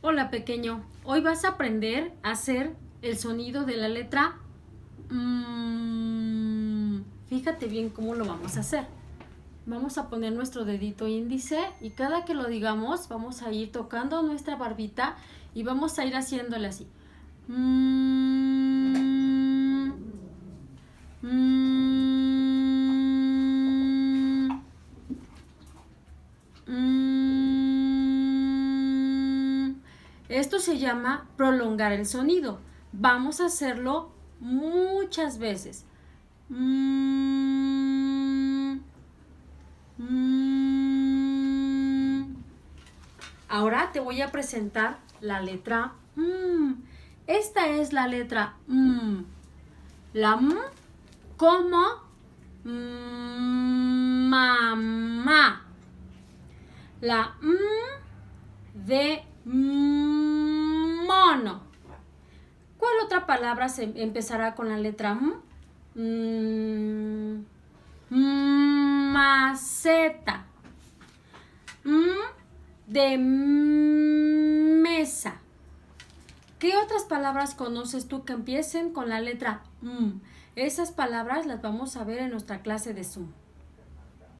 Hola pequeño, hoy vas a aprender a hacer el sonido de la letra mm. Fíjate bien cómo lo vamos a hacer. Vamos a poner nuestro dedito índice y cada que lo digamos vamos a ir tocando nuestra barbita y vamos a ir haciéndole así. Mm, mm, mm. Esto se llama prolongar el sonido. Vamos a hacerlo muchas veces. Mm, mm. Ahora te voy a presentar la letra M. Esta es la letra M. La M como mamá. La M de mono. ¿Cuál otra palabra se empezará con la letra M? Maceta. De mesa. ¿Qué otras palabras conoces tú que empiecen con la letra M? Esas palabras las vamos a ver en nuestra clase de Zoom.